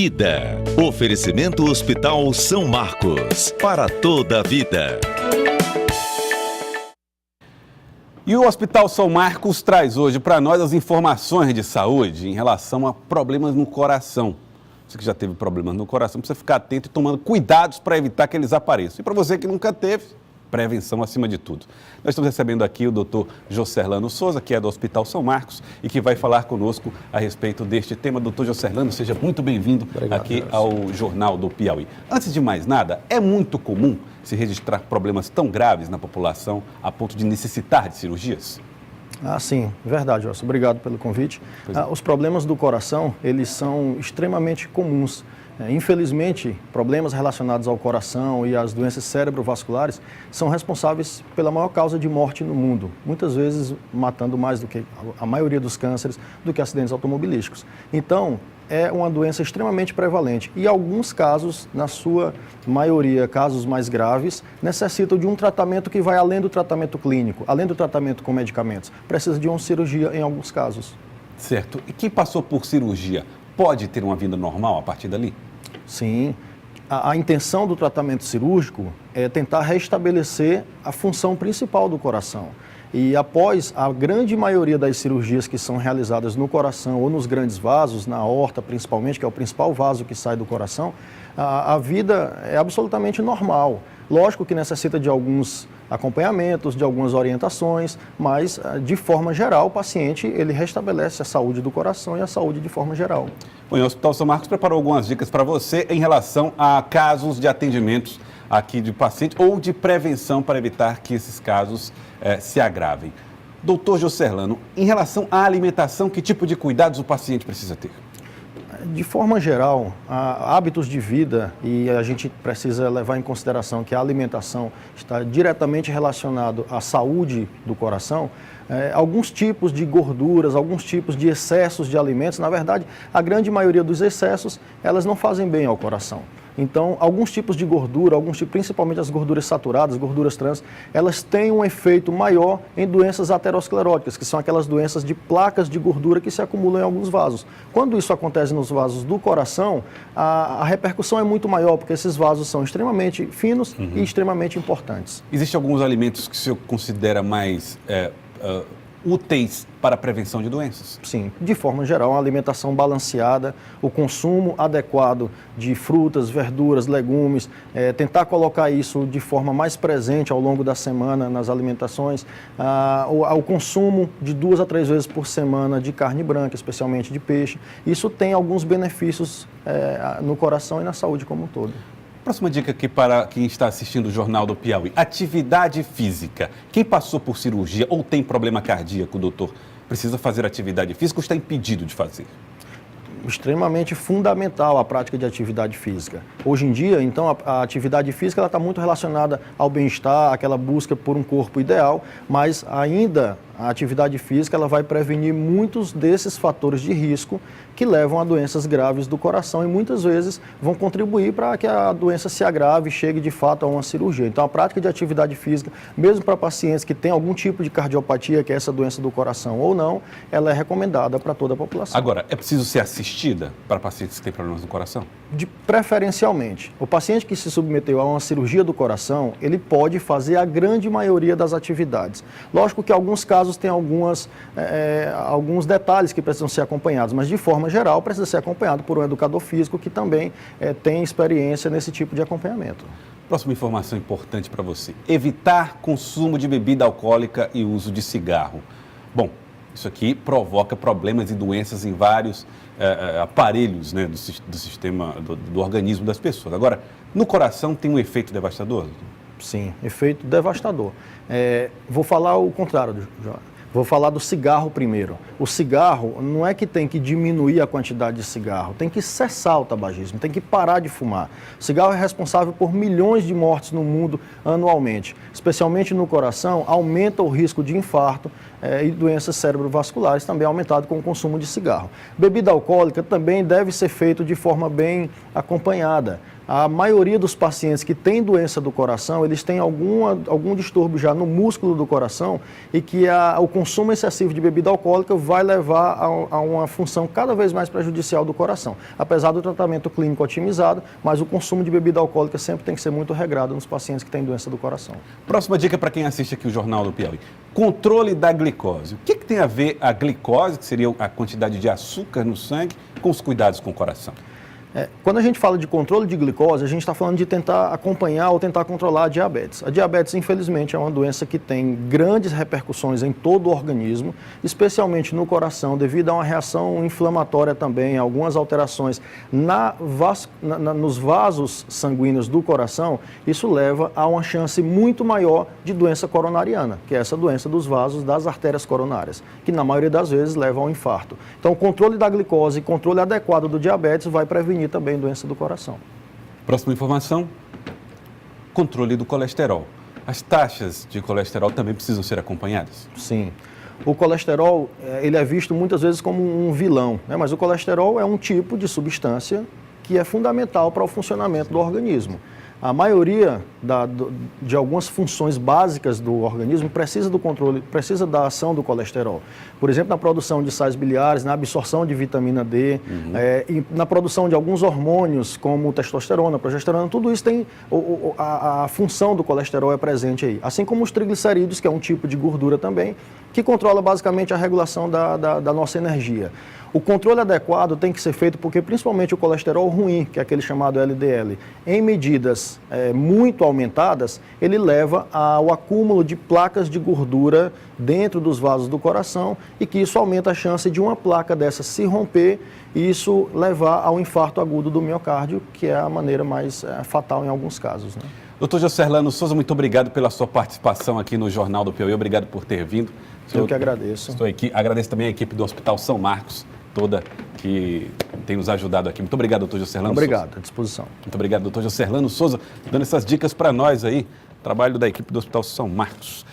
Vida. Oferecimento Hospital São Marcos. Para toda a vida. E o Hospital São Marcos traz hoje para nós as informações de saúde em relação a problemas no coração. Você que já teve problemas no coração, precisa ficar atento e tomando cuidados para evitar que eles apareçam. E para você que nunca teve, prevenção acima de tudo. Nós estamos recebendo aqui o Dr. Joserlano Souza, que é do Hospital São Marcos e que vai falar conosco a respeito deste tema. Dr. Joserlano, seja muito bem-vindo aqui ao Jornal do Piauí. Antes de mais nada, é muito comum se registrar problemas tão graves na população a ponto de necessitar de cirurgias? Sim, verdade, José. Obrigado pelo convite. Os problemas do coração, eles são extremamente comuns. Infelizmente, problemas relacionados ao coração e às doenças cerebrovasculares são responsáveis pela maior causa de morte no mundo, muitas vezes matando mais do que a maioria dos cânceres, do que acidentes automobilísticos. Então, é uma doença extremamente prevalente e alguns casos, na sua maioria, casos mais graves, necessitam de um tratamento que vai além do tratamento clínico, além do tratamento com medicamentos. Precisa de uma cirurgia em alguns casos. Certo. E quem passou por cirurgia pode ter uma vida normal a partir dali? Sim. A intenção do tratamento cirúrgico é tentar restabelecer a função principal do coração. E após a grande maioria das cirurgias que são realizadas no coração ou nos grandes vasos, na aorta principalmente, que é o principal vaso que sai do coração, a vida é absolutamente normal. Lógico que necessita de alguns acompanhamentos, de algumas orientações, mas de forma geral o paciente ele restabelece a saúde do coração e a saúde de forma geral. Bom, o Hospital São Marcos preparou algumas dicas para você em relação a casos de atendimentos aqui de paciente ou de prevenção para evitar que esses casos se agravem. Doutor Joserlano, em relação à alimentação, que tipo de cuidados o paciente precisa ter? De forma geral, hábitos de vida, e a gente precisa levar em consideração que a alimentação está diretamente relacionado à saúde do coração, alguns tipos de gorduras, alguns tipos de excessos de alimentos, na verdade, a grande maioria dos excessos, elas não fazem bem ao coração. Então, alguns tipos de gordura, principalmente as gorduras saturadas, gorduras trans, elas têm um efeito maior em doenças ateroscleróticas, que são aquelas doenças de placas de gordura que se acumulam em alguns vasos. Quando isso acontece nos vasos do coração, a repercussão é muito maior, porque esses vasos são extremamente finos e extremamente importantes. Existem alguns alimentos que o senhor considera mais úteis para a prevenção de doenças? Sim, de forma geral, uma alimentação balanceada, o consumo adequado de frutas, verduras, legumes, tentar colocar isso de forma mais presente ao longo da semana nas alimentações, o consumo de 2 a 3 vezes por semana de carne branca, especialmente de peixe, isso tem alguns benefícios no coração e na saúde como um todo. Próxima dica aqui para quem está assistindo o Jornal do Piauí. Atividade física. Quem passou por cirurgia ou tem problema cardíaco, doutor, precisa fazer atividade física ou está impedido de fazer? Extremamente fundamental a prática de atividade física. Hoje em dia, então, a atividade física está muito relacionada ao bem-estar, aquela busca por um corpo ideal, mas ainda a atividade física ela vai prevenir muitos desses fatores de risco que levam a doenças graves do coração e muitas vezes vão contribuir para que a doença se agrave e chegue de fato a uma cirurgia. Então a prática de atividade física, mesmo para pacientes que têm algum tipo de cardiopatia, que é essa doença do coração ou não, ela é recomendada para toda a população. Agora, é preciso ser assistida para pacientes que têm problemas no coração? Preferencialmente. O paciente que se submeteu a uma cirurgia do coração, ele pode fazer a grande maioria das atividades. Lógico que alguns casos têm alguns detalhes que precisam ser acompanhados, mas de forma geral precisa ser acompanhado por um educador físico que também tem experiência nesse tipo de acompanhamento. Próxima informação importante para você. Evitar consumo de bebida alcoólica e uso de cigarro. Bom, isso aqui provoca problemas e doenças em vários aparelhos, né, do sistema, do organismo das pessoas. Agora, no coração tem um efeito devastador? Sim, efeito devastador. Vou falar o contrário, vou falar do cigarro primeiro. O cigarro não é que tem que diminuir a quantidade de cigarro, tem que cessar o tabagismo, tem que parar de fumar. O cigarro é responsável por milhões de mortes no mundo anualmente. Especialmente no coração, aumenta o risco de infarto e doenças cerebrovasculares, também aumentado com o consumo de cigarro. Bebida alcoólica também deve ser feito de forma bem acompanhada. A maioria dos pacientes que têm doença do coração, eles têm algum distúrbio já no músculo do coração e que o consumo excessivo de bebida alcoólica vai levar a uma função cada vez mais prejudicial do coração. Apesar do tratamento clínico otimizado, mas o consumo de bebida alcoólica sempre tem que ser muito regrado nos pacientes que têm doença do coração. Próxima dica para quem assiste aqui o Jornal do Piauí. Controle da glicose. O que tem a ver a glicose, que seria a quantidade de açúcar no sangue, com os cuidados com o coração? Quando a gente fala de controle de glicose, a gente está falando de tentar acompanhar ou tentar controlar a diabetes. A diabetes, infelizmente, é uma doença que tem grandes repercussões em todo o organismo, especialmente no coração, devido a uma reação inflamatória também, algumas alterações nos vasos sanguíneos do coração. Isso leva a uma chance muito maior de doença coronariana, que é essa doença dos vasos das artérias coronárias, que na maioria das vezes leva ao infarto. Então, o controle da glicose e controle adequado do diabetes vai prevenir também doença do coração. Próxima informação, controle do colesterol. As taxas de colesterol também precisam ser acompanhadas? Sim. O colesterol, ele é visto muitas vezes como um vilão, né? Mas o colesterol é um tipo de substância que é fundamental para o funcionamento do organismo. A maioria de algumas funções básicas do organismo precisa do controle, precisa da ação do colesterol. Por exemplo, na produção de sais biliares, na absorção de vitamina D, e na produção de alguns hormônios, como testosterona, progesterona, tudo isso tem, a função do colesterol é presente aí. Assim como os triglicerídeos, que é um tipo de gordura também, que controla basicamente a regulação da nossa energia. O controle adequado tem que ser feito porque, principalmente, o colesterol ruim, que é aquele chamado LDL, em medidas muito aumentadas, ele leva ao acúmulo de placas de gordura dentro dos vasos do coração e que isso aumenta a chance de uma placa dessa se romper e isso levar ao infarto agudo do miocárdio, que é a maneira mais fatal em alguns casos, né? Doutor Joserlano Souza, muito obrigado pela sua participação aqui no Jornal do Piauí. Obrigado por ter vindo. Eu que agradeço. Estou aqui. Agradeço também a equipe do Hospital São Marcos, toda que tem nos ajudado aqui. Muito obrigado, doutor Joserlano Souza. Obrigado, à disposição. Muito obrigado, doutor Joserlano Souza, dando essas dicas para nós aí, trabalho da equipe do Hospital São Marcos.